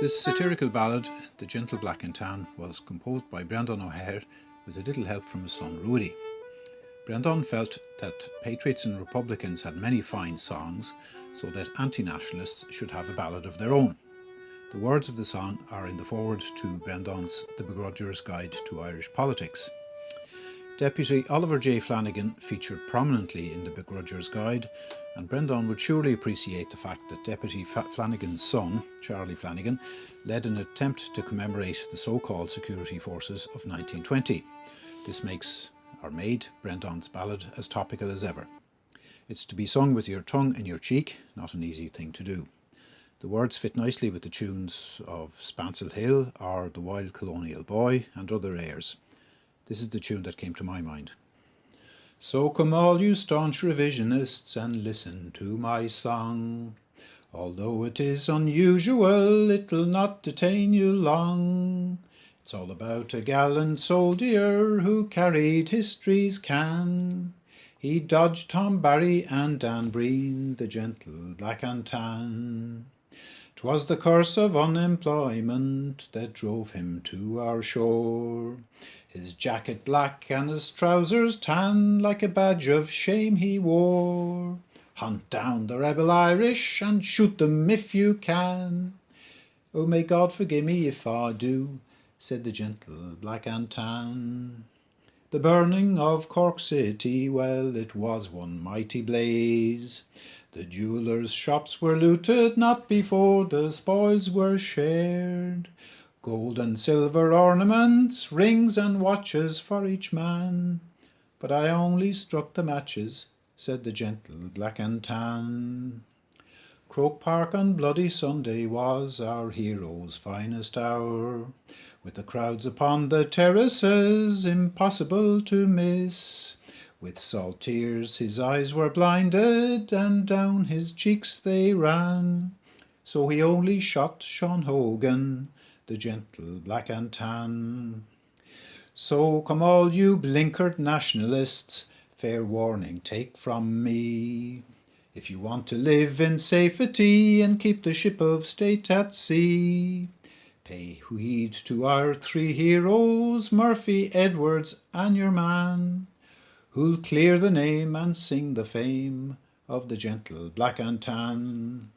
This satirical ballad, The Gentle Black and Tan, was composed by Breandán Ó with a little help from his son Rudy. Breandán felt that patriots and republicans had many fine songs, so that anti-nationalists should have a ballad of their own. The words of the song are in the foreword to Breandán's The Begrudger's Guide to Irish Politics. Deputy Oliver J. Flanagan featured prominently in the Begrudger's Guide, and Breandán would surely appreciate the fact that Deputy Flanagan's son, Charlie Flanagan, led an attempt to commemorate the so-called security forces of 1920. This made Breandán's ballad as topical as ever. It's to be sung with your tongue in your cheek, not an easy thing to do. The words fit nicely with the tunes of Spancel Hill or The Wild Colonial Boy and other airs. This is the tune that came to my mind. So come all you staunch revisionists and listen to my song. Although it is unusual, it'll not detain you long. It's all about a gallant soldier who carried history's can. He dodged Tom Barry and Dan Breen, the gentle black and tan. 'Twas the curse of unemployment that drove him to our shore. His jacket black and his trousers tan, like a badge of shame he wore. Hunt down the rebel Irish and shoot them if you can. Oh, may God forgive me if I do, said the gentle black and tan. The burning of Cork City, well, it was one mighty blaze. The jewellers' shops were looted not before the spoils were shared. Gold and silver ornaments, rings and watches for each man. But I only struck the matches, said the gentle black and tan. Croke Park on Bloody Sunday was our hero's finest hour, with the crowds upon the terraces impossible to miss. With salt tears his eyes were blinded, and down his cheeks they ran. So he only shot Sean Hogan, the gentle black and tan. So come all you blinkered nationalists, fair warning take from me. If you want to live in safety and keep the ship of state at sea, pay heed to our three heroes, Murphy, Edwards and your man, who'll clear the name and sing the fame of the gentle black and tan.